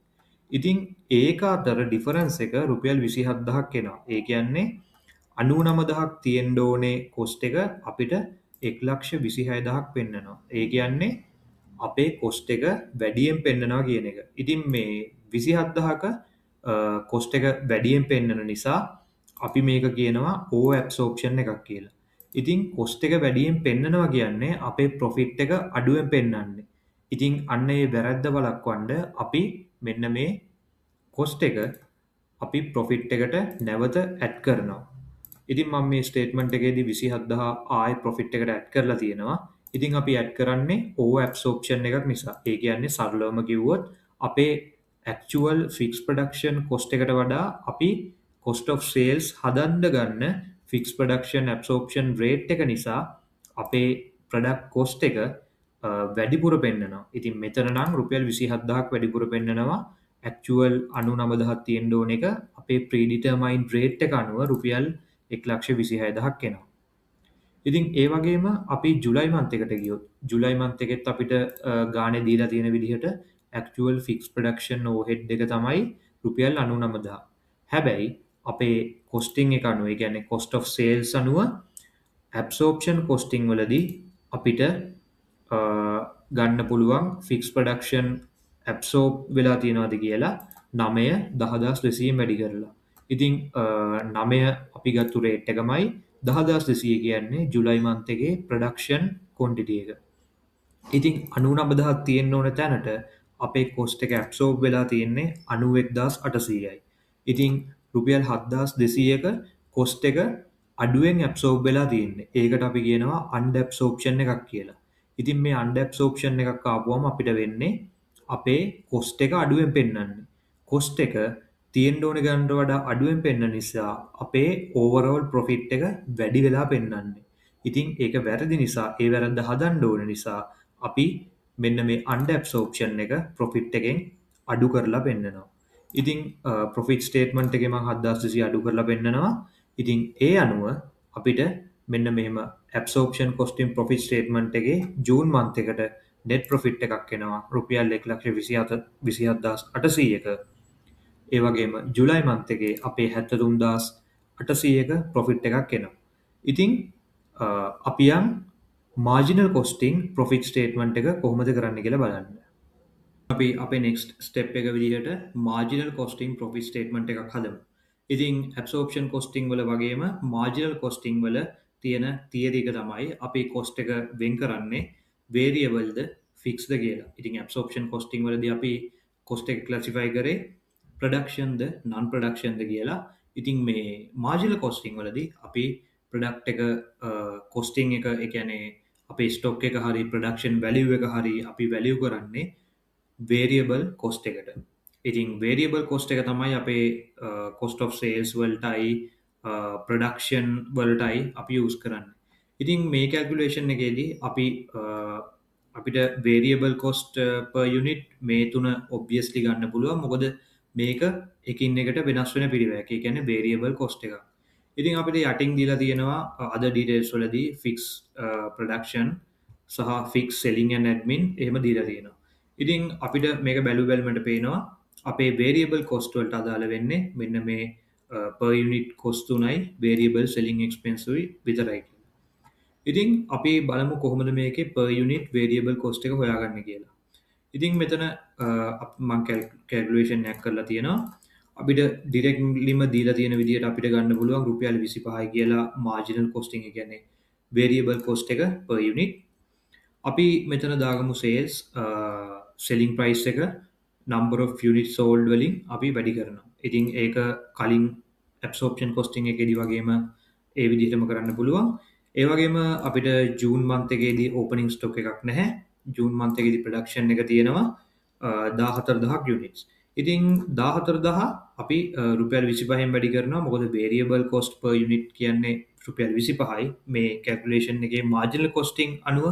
ඉතින් ඒක අතර ඩිෆරන්ස් එක රුපියල් 27000ක් එනවා. ඒ කියන්නේ 99000ක් තියෙන්න ඕනේ කොස්ට් එක අපිට 1,26,000ක් පෙන්නනවා. ඒ කියන්නේ අපේ කොස්ට් එක වැඩියෙන් පෙන්නනවා කියන එක. ඉතින් මේ 27000ක කොස්ට් එක වැඩියෙන් පෙන්නන නිසා අපි මේක කියනවා ඕවර් ඇබ්සෝප්ෂන් එකක් කියලා. ඉතින් කොස්ට් එක වැඩියෙන් පෙන්නනවා කියන්නේ අපේ ප්‍රොෆිට් එක අඩුවෙන් පෙන්වන්නේ. ඉතින් අන්න ඒ වැරද්ද වළක්වන්න අපි මෙන්න මේ කොස්ට් එක අපි ප්‍රොෆිට් එකට නැවත ඇඩ් කරනවා. ඉතින් මම මේ ස්ටේට්මන්ට් එකේදී 27000 ආයෙ ප්‍රොෆිට් එකට ඇඩ් කරලා තියෙනවා. ඉතින් අපි ඇඩ් කරන්නේ ඕවර් ඇබ්සෝප්ෂන් එකක් නිසා. ඒ කියන්නේ සරලවම කිව්වොත් අපේ ඇක්චුවල් ෆික්ස් ප්‍රොඩක්ෂන් කොස්ට් එකට වඩා අපි කොස්ට් ඔෆ් සේල්ස් හදන්න ගන්න ෆික්ස් ප්‍රොඩක්ෂන් ඇබ්සෝප්ෂන් රේට් එක නිසා අපේ ප්‍රොඩක්ට් කොස්ට් එක වැඩිපුර පෙන්නනවා. ඉතින් මෙතන නම් රුපියල් 27000ක් වැඩිපුර පෙන්නනවා. ඇක්චුවල් 99000ක් තියෙන්න ඕන එක අපේ ප්‍රීඩිටර්මයින්ඩ් රේට් එක අනුව රුපියල් 1,26,000ක් එනවා. ඉතින් ඒ වගේම අපි ජුලයි මන්ත් එකට ගියොත් ජුලයි මන්ත් එකෙත් අපිට ගානේ දීලා තියෙන විදිහට ඇක්චුවල් ෆික්ස් ප්‍රොඩක්ෂන් ඕවර්හෙඩ් එක තමයි රුපියල් 99000. හැබැයි අපේ කොස්ටිං එක අනුව, ඒ කියන්නේ කොස්ට් ඔෆ් සේල්ස් අනුව ඇබ්සෝප්ෂන් කොස්ටිං වලදී අපිට ගන්න පුළුවන් ෆික්ස් ප්‍රොඩක්ෂන් ඇබ්සෝබ් වෙලා තියෙනවද කියලා 9 10200 වැඩි කරලා. ඉතින් 9 අපි ගත්තු රේට් එකමයි 10200 කියන්නේ ජුලයි මන්ත් එකේ ප්‍රොඩක්ෂන් ක්වොන්ටිටි එක. ඉතින් 99000ක් තියෙන්න ඕන තැනට අපේ කොස්ට් එක ඇබ්සෝබ් වෙලා තියෙන්නේ 91800යි. ඉතින් රුපියල් 7200ක කොස්ට් එක අඩුවෙන් ඇබ්සෝබ් වෙලා තියෙන්නේ. ඒකට අපි කියනවා අන්ඩර් ඇබ්සෝප්ෂන් එකක් කියලා. ඉතින් මේ අන්ඩර් ඇබ්සෝප්ෂන් එකක් ආපුවම අපිට වෙන්නේ අපේ කොස්ට් එක අඩුවෙන් පෙන්වන්නේ. කොස්ට් එක තියෙන්න ඕන ගන්නට වඩා අඩුවෙන් පෙන්වන නිසා අපේ ඕවරෝල් ප්‍රොෆිට් එක වැඩි වෙලා පෙන්වන්නේ. ඉතින් ඒක වැරදි නිසා, ඒ වැරද්ද හදන්න ඕන නිසා අපි මෙන්න මේ අන්ඩර් ඇබ්සෝප්ෂන් එක ප්‍රොෆිට් එකෙන් අඩු කරලා පෙන්නනවා. ඉතින් ප්‍රොෆිට් ස්ටේට්මන්ට් එකේ මම 7200 අඩු කරලා පෙන්නනවා. ඉතින් ඒ අනුව අපිට මෙන්න මෙහෙම ඇබ්සෝප්ෂන් කොස්ටින් ප්‍රොෆිට් ස්ටේට්මන්ට් එකේ ජූන් මන්ත් එකට net profit එකක් එනවා රුපියල් 1,27,800ක. ඒ වගේම ජුලයි මන්ත් එකේ අපේ 73,800ක ප්‍රොෆිට් එකක් එනවා. ඉතින් අපි යම් මාර්ජිනල් කොස්ටිං ප්‍රොෆිට් ස්ටේට්මන්ට් එක කොහොමද කරන්න කියලා බලන්න. අපි අපේ නෙක්ස්ට් ස්ටෙප් එක විදිහට මාර්ජිනල් කොස්ටිං ප්‍රොෆිට් ස්ටේට්මන්ට් එකක් හදමු. ඉතින් ඇබ්සෝප්ෂන් කොස්ටිං වල වගේම මාර්ජිනල් කොස්ටිං වල තියෙන තියරි එක තමයි අපි කොස්ට් එක වෙන් කරන්නේ වේරියබල්ද ෆික්ස්ද කියලා. ඉතින් ඇබ්සෝප්ෂන් කොස්ටිං වලදී අපි කොස්ට් එක ක්ලාසිෆයි කරේ ප්‍රොඩක්ෂන්ද නන් ප්‍රොඩක්ෂන්ද කියලා. ඉතින් මේ මාර්ජිනල් කොස්ටිං වලදී අපි ප්‍රොඩක්ට් එක කොස්ටිං එක, ඒ කියන්නේ අපේ ස්ටොක් එක හරි ප්‍රොඩක්ෂන් වැලියු එක හරි අපි වැලියු කරන්නේ වේරියබල් කොස්ට් එකට. ඉතින් වේරියබල් කොස්ට් එක තමයි අපේ කොස්ට් ඔෆ් සේල්ස් වලටයි ප්‍රොඩක්ෂන් වලටයි අපි යූස් කරන්නේ. ඉතින් මේ කැල්කියුලේෂන් එකේදී අපිට වේරියබල් කොස්ට් per unit මේ තුන ඔබ්වියස්ලි ගන්න පුළුවන්. මොකද මේක එකින් එකට වෙනස් වෙන පිරිවැයක්. ඒ කියන්නේ වේරියබල් කොස්ට් එකක්. ඉතින් අපිට යටින් දීලා තියෙනවා අද ඩීටේල්ස් වලදී ෆික්ස් ප්‍රොඩක්ෂන් සහ ෆික්ස් සෙලිං ඇන්ඩ් ඇඩ්මින් එහෙම දීලා තියෙනවා. ඉතින් අපිට මේක බැලුවල්මට පේනවා අපේ වේරියබල් කොස්ට් වලට අදාළ වෙන්නේ මෙන්න මේ per unit cost උනයි variable selling expense උයි විතරයි. ඉතින් අපි බලමු කොහොමද මේකේ per unit variable cost එක හොයාගන්නේ කියලා. ඉතින් මෙතන මම කැල්කියුලේෂන් එකක් කරලා තියෙනවා. අපිට ඩිරෙක්ට්ලිම දීලා තියෙන විදිහට අපිට ගන්න පුළුවන් රුපියල් 25යි කියලා මාර්ජිනල් කොස්ටිං, ඒ කියන්නේ variable cost එක per unit. අපි මෙතන දාගමු sales selling price එක number of units sold වලින් අපි වැඩි කරනවා. ඉතින් ඒක කලින් absorption costing එකේදී වගේම ඒ විදිහටම කරන්න පුළුවන්. ඒ වගේම අපිට ජූන් month එකේදී opening stock එකක් නැහැ. ජූන් month එකේදී production එක තියෙනවා 14000ක් units. ඉතින් 14000 අපි රුපියල් 25න් වැඩි කරනවා. මොකද variable cost per unit කියන්නේ රුපියල් 25යි. මේ calculation එකේ marginal costing අනුව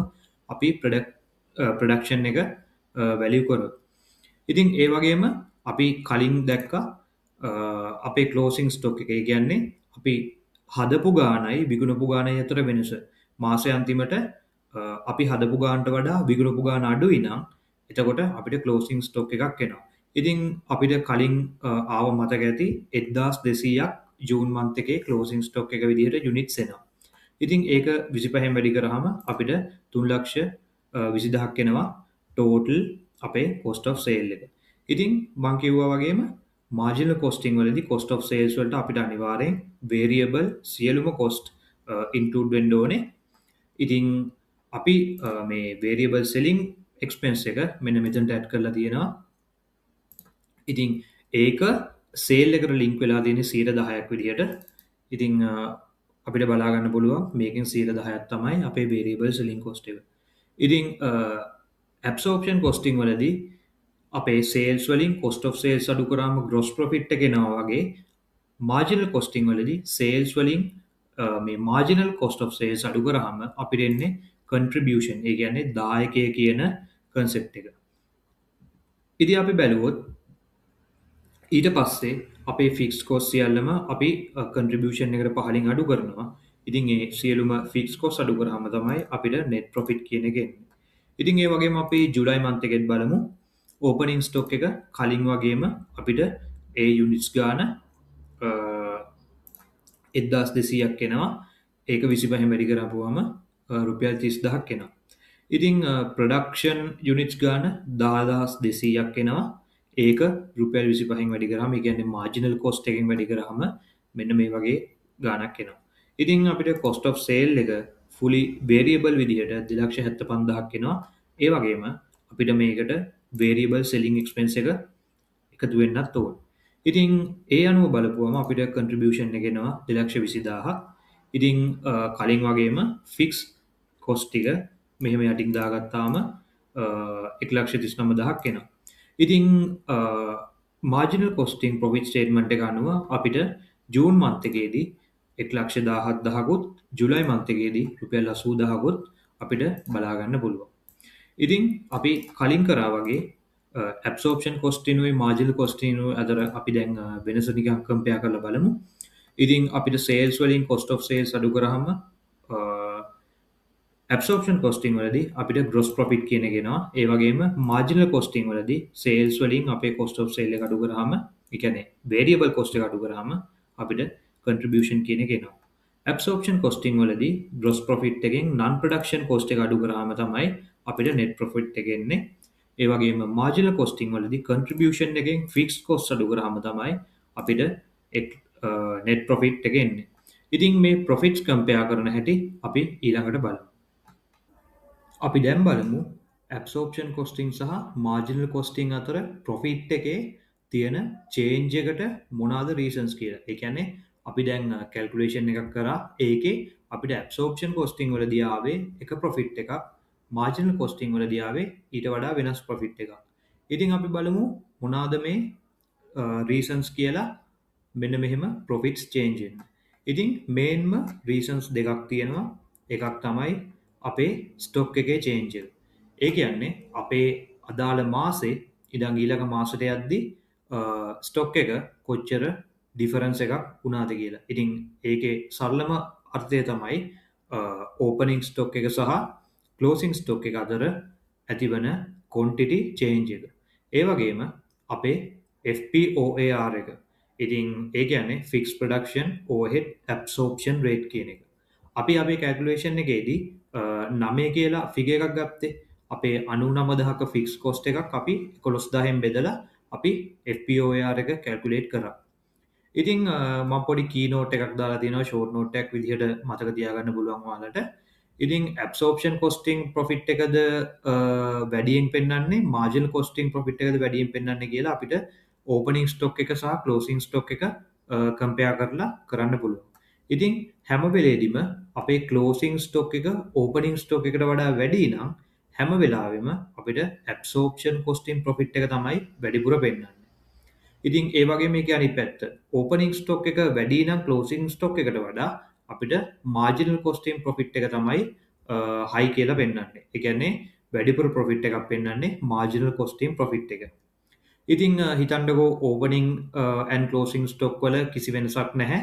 අපි production එක value කරොත්. ඉතින් ඒ වගේම අපි කලින් දැක්කා අපේ ක්ලෝසිං ස්ටොක් එක. ඒ කියන්නේ අපි හදපු ගානයි විකුණපු ගානයි අතර වෙනස. මාසය අන්තිමට අපි හදපු ගානට වඩා විකුණපු ගාන අඩුයි නම් එතකොට අපිට ක්ලෝසිං ස්ටොක් එකක් එනවා. ඉතින් අපිට කලින් ආව මතක ඇති 1200ක් ජූන් month එකේ ක්ලෝසිං ස්ටොක් එක විදිහට යුනිට්ස් එනවා. ඉතින් ඒක 25න් වැඩි කරාම අපිට 3,20,000ක් එනවා total අපේ cost of sale එක. ඉතින් මං කිව්වා වගේම marginal costing වලදී cost of sales වලට අපිට අනිවාර්යෙන් variable සියලුම cost include වෙන්න ඕනේ. ඉතින් අපි මේ variable selling expense එක මෙන්න මෙතනට add කරලා තියෙනවා. ඉතින් ඒක sale එකට link වෙලා තියෙන 10%ක් විදිහට. ඉතින් අපිට බලා ගන්න පුළුවන් මේකෙන් 10%ක් තමයි අපේ variable selling cost එක. ඉතින් absorption costing වලදී අපේ sales වලින් cost of sales අඩු කරාම gross profit එක එනවා වගේ marginal costing වලදී sales වලින් මේ marginal cost of sales අඩු කරාම අපිට එන්නේ contribution. ඒ කියන්නේ දායකය කියන concept එක. ඉතින් අපි බැලුවොත් ඊට පස්සේ අපේ ෆික්ස් කොස් සියල්ලම අපි contribution එකට පහලින් අඩු කරනවා. ඉතින් ඒ සියලුම ෆික්ස් කොස් අඩු කරාම තමයි අපිට net profit කියන එක එන්නේ. ඉතින් ඒ වගේම අපි ජුලයි month එකෙත් බලමු. opening stock එක කලින් වගේම අපිට ඒ units ගාන 1200ක් එනවා. ඒක 25න් වැඩි කරපුවාම රුපියල් 30000ක් එනවා. ඉතින් production units ගාන 10200ක් එනවා. ඒක රුපියල් 25න් වැඩි කරාම ඒ කියන්නේ marginal cost එකෙන් වැඩි කරාම මෙන්න මේ වගේ ගාණක් එනවා. ඉතින් අපිට cost of sale එක fully variable විදිහට 2,75,000ක් එනවා. ඒ වගේම අපිට මේකට variable selling expense එක එකතු වෙන්නත් ඕන. ඉතින් ඒ අනුව බලපුවම අපිට contribution එක එනවා 2,20,000ක්. ඉතින් කලින් වගේම fixed cost ටික මෙහෙම යටින් දාගත්තාම 1,39,000ක් එනවා. ඉතින් marginal costing profit statement එක අනුව අපිට ජූන් month එකේදී 1,17,000කුත් ජුලයි month එකේදී රුපියල් 80,000කුත් අපිට බලා ගන්න පුළුවන්. ඉතින් අපි කලින් කරා වගේ absorption cost ඉනුයි marginal cost ඉනුයි අතර අපි දැන් වෙනස නිකන් compare කරලා බලමු. ඉතින් අපිට sales වලින් cost of sales අඩු කරාම absorption costing වලදී අපිට gross profit කියන එක එනවා. ඒ වගේම marginal costing වලදී sales වලින් අපේ cost of sale එක අඩු කරාම, ඒ කියන්නේ variable cost එක අඩු කරාම අපිට contribution කියන එක එනවා. absorption costing වලදී gross profit එකෙන් non production cost එක අඩු කරාම තමයි අපිට net profit එක එන්නේ. ඒ වගේම marginal costing වලදී contribution එකෙන් fixed cost අඩු කරාම තමයි අපිට net profit එක එන්නේ. ඉතින් මේ profits compare කරන හැටි අපි ඊළඟට බලමු. අපි දැන් බලමු absorption costing සහ marginal costing අතර profit එකේ තියෙන change එකට මොනවාද reasons කියලා. ඒ කියන්නේ අපි දැන් calculation එකක් කරා. ඒකේ අපිට absorption costing වලදී ආවේ එක profit එකක්, marginal costing වලදී ආවේ ඊට වඩා වෙනස් profit එකක්. ඉතින් අපි බලමු මොනවාද මේ reasons කියලා. මෙන්න මෙහෙම profits change වෙනවා. ඉතින් මේන්ම reasons දෙකක් තියෙනවා. එකක් තමයි අපේ ස්ටොක් එකේ change එක. ඒ කියන්නේ අපේ අදාළ මාසේ ඉඳන් ඊළඟ මාසෙට යද්දී ස්ටොක් එක කොච්චර ඩිෆරන්ස් එකක් වුණාද කියලා. ඉතින් ඒකේ සරලම අර්ථය තමයි ඕපනින් ස්ටොක් එක සහ ක්ලෝසින් ස්ටොක් එක අතර ඇතිවන quantity change එක. ඒ වගේම අපේ FPOAR එක. ඉතින් ඒ කියන්නේ fixed production overhead absorption rate කියන එක. අපි අපේ calculation එකේදී 9 කියලා figure එකක් ගත්තේ. අපේ 99,000ක fixed cost එකක් අපි 11,000න් බෙදලා අපි FPOAR එක calculate කරා. ඉතින් මම පොඩි key note එකක් දාලා තියෙනවා short note එකක් විදිහට මතක තියාගන්න පුළුවන් ඔයාලට. ඉතින් ඇබ්සෝප්ෂන් කොස්ටිං ප්‍රොෆිට් එකද වැඩියෙන් පෙන්වන්නේ මාර්ජිනල් කොස්ටිං ප්‍රොෆිට් එකද වැඩියෙන් පෙන්වන්නේ කියලා අපිට ඕපනින් ස්ටොක් එක සහ ක්ලෝසින් ස්ටොක් එක කම්පෙයාර් කරලා කරන්න පුළුවන්. ඉතින් හැම වෙලේදීම අපේ ක්ලෝසින් ස්ටොක් එක ඕපනින් ස්ටොක් එකට වඩා වැඩි නම් හැම වෙලාවෙම අපිට ඇබ්සෝප්ෂන් කොස්ටිං ප්‍රොෆිට් එක තමයි වැඩිපුර පෙන්වන්නේ. ඉතින් ඒ වගේ මේක අනිත් පැත්ත ඕපනින් ස්ටොක් එක වැඩි නම් ක්ලෝසින් ස්ටොක් එකට වඩා අපිට මාර්ජිනල් කොස්ටින් ප්‍රොෆිට් එක තමයි හයි කියලා පෙන්වන්නේ. ඒ කියන්නේ වැඩිපුර ප්‍රොෆිට් එකක් පෙන්වන්නේ මාර්ජිනල් කොස්ටින් ප්‍රොෆිට් එක. ඉතින් හිතන්නකෝ ඕපනින් ඇන්ඩ් ක්ලෝසින් ස්ටොක් වල කිසි වෙනසක් නැහැ.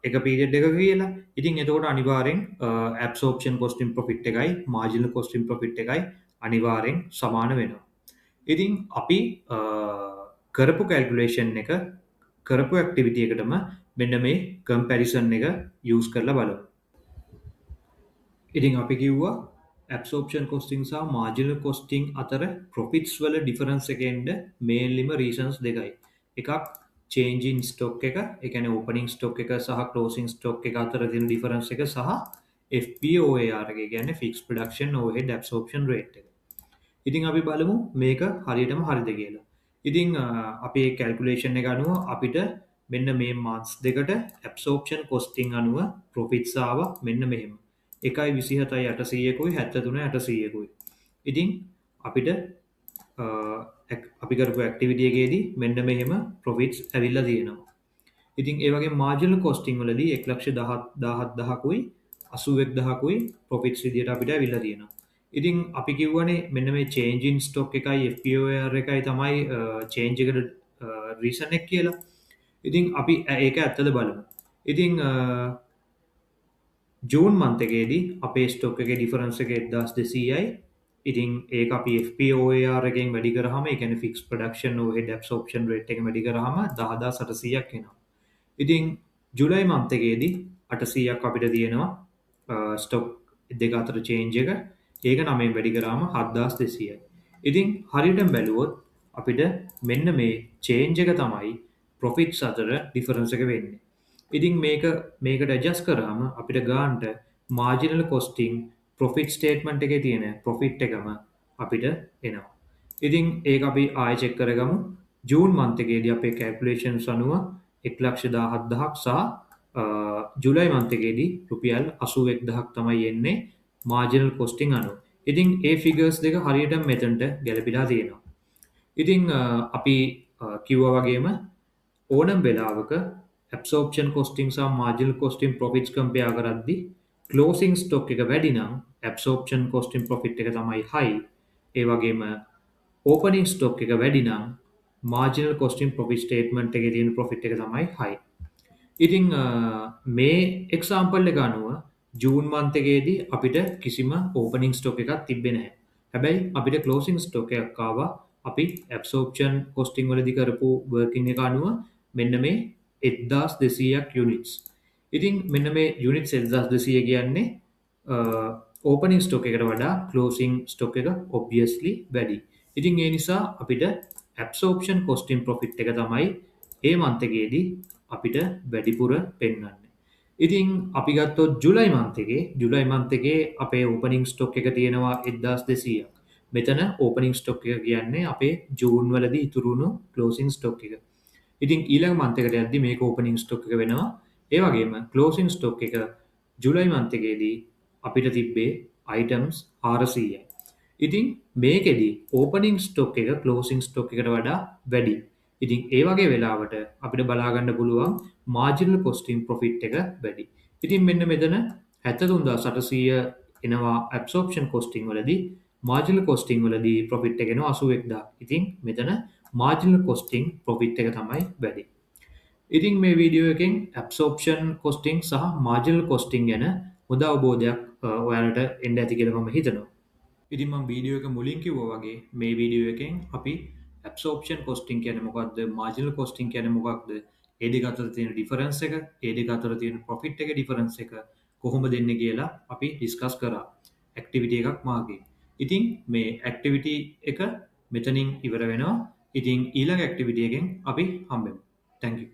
එක පීරියඩ් එක කියලා. ඉතින් එතකොට අනිවාර්යෙන් ඇබ්සෝප්ෂන් කොස්ටින් ප්‍රොෆිට් එකයි මාර්ජිනල් කොස්ටින් ප්‍රොෆිට් එකයි අනිවාර්යෙන් සමාන වෙනවා. ඉතින් අපි කරපු කැල්කුලේෂන් එක කරපු ඇක්ටිවිටි එකටම මෙන්න මේ කම්පැරිසන් එක යූස් කරලා බලමු. ඉතින් අපි කිව්වා ඇබ්සෝප්ෂන් කොස්ටිං සහ මාර්ජිනල් කොස්ටිං අතර ප්‍රොෆිට්ස් වල ඩිෆරන්ස් එකෙන්ද මේන්ලිම රීසන්ස් දෙකයි. එකක් change in stock එක, ඒ කියන්නේ opening stock එක සහ closing stock එක අතර තියෙන ඩිෆරන්ස් එක සහ FPOAR එක, කියන්නේ fixed production overhead absorption rate එක. ඉතින් අපි බලමු මේක හරියටම හරිද කියලා. ඉතින් අපේ කැල්කුලේෂන් එක අනුව අපිට මෙන්න මේ මාර්ක්ස් දෙකට absorption costing අනුව profits ආවා මෙන්න මෙහෙම. 1.27.800කුයි 73.800කුයි. ඉතින් අපිට අපි කරපු ඇක්ටිවිටි එකේදී මෙන්න මෙහෙම profits ඇවිල්ලා තියෙනවා. ඉතින් ඒ වගේ මාර්ජිනල් කොස්ටිං වලදී 1,17,000කුයි 81,000කුයි profits විදියට අපිට ඇවිල්ලා තියෙනවා. ඉතින් අපි කිව්වනේ මෙන්න මේ change in stock එකයි FPOR එකයි තමයි change එකට reason එක කියලා. ඉතින් අපි ඒක ඇත්තද බලමු. ඉතින් ජූන් month එකේදී අපේ stock එකේ difference එක 1200යි. ඉතින් ඒක අපි FPOAR එකෙන් වැඩි කරාම, ඒ කියන්නේ fixed production overhead absorption rate එක වැඩි කරාම 10800ක් එනවා. ඉතින් ජූලයි month එකේදී 800ක් අපිට තියෙනවා stock දෙක අතර change එක. ඒක 9ෙන් වැඩි කරාම 7200යි. ඉතින් හරියටම බැලුවොත් අපිට මෙන්න මේ change එක තමයි profits අතර difference එක වෙන්නේ. ඉතින් මේකට adjust කරාම අපිට ගන්නට marginal costing profit statement එකේ තියෙන profit එකම අපිට එනවා. ඉතින් ඒක අපි ආයෙ check කරගමු. ජූන් month එකේදී අපේ calculations අනුව 1,17,000ක් සහ ජූලයි month එකේදී රුපියල් 81,000ක් තමයි එන්නේ marginal costing අනුව. ඉතින් ඒ figures දෙක හරියටම මෙතනට ගැලපිලා තියෙනවා. ඉතින් අපි කිව්වා වගේම ඕනම වෙලාවක absorption costing සහ marginal costing profits compare කරද්දී closing stock එක වැඩි නම් absorption costing profit එක තමයි high. ඒ වගේම opening stock එක වැඩි නම් marginal costing profit statement එකේ තියෙන profit එක තමයි high. ඉතින් මේ example එක අනුව ජූන් month එකේදී අපිට කිසිම opening stock එකක් තිබ්බේ නැහැ. හැබැයි අපිට closing stock එකක් ආවා. අපි absorption costing වලදී කරපු working එක අනුව මෙන්න මේ 1200ක් units. ඉතින් මෙන්න මේ units 1200 කියන්නේ opening stock එකට වඩා closing stock එක obviously වැඩි. ඉතින් ඒ නිසා අපිට absorption costing profit එක තමයි ඒ month එකේදී අපිට වැඩිපුර පෙන්වන්නේ. ඉතින් අපි ගත්තොත් ජුලයි month එකේ අපේ opening stock එක තියෙනවා 1200ක්. මෙතන opening stock එක කියන්නේ අපේ ජූන් වලදී ඉතුරු වුණු closing stock එක. ඉතින් ඊළඟ month එකට යද්දි මේක opening stock එක වෙනවා. ඒ වගේම closing stock එක ජුලයි month එකේදී අපිට තිබ්බේ items 400යි. ඉතින් මේකෙදි opening stock එක closing stock එකට වඩා වැඩි. ඉතින් ඒ වගේ වෙලාවට අපිට බලා ගන්න පුළුවන් marginal costing profit එක වැඩි. ඉතින් මෙන්න මෙතන 73800 එනවා absorption costing වලදී, marginal costing වලදී profit එක එනවා 81000. ඉතින් මෙතන marginal costing profit එක තමයි වැඩි. ඉතින් මේ වීඩියෝ එකෙන් absorption costing සහ marginal costing ගැන හොඳ අවබෝධයක් ඔයාලට එන්න ඇති කියලා මම හිතනවා. ඉතින් මම වීඩියෝ එක මුලින් කිව්වා වගේ මේ වීඩියෝ එකෙන් අපි absorption costing කියන්නේ මොකක්ද, marginal costing කියන්නේ මොකක්ද, ඒ දෙක අතර තියෙන difference එක, ඒ දෙක අතර තියෙන profit එක difference එක කොහොමද දෙන්නේ කියලා අපි discuss කරා activity එකක් මාගේ. ඉතින් මේ activity එක මෙතනින් ඉවර වෙනවා. ඉතින් ඊළඟ activity එකෙන් අපි හම්බෙමු. Thank you.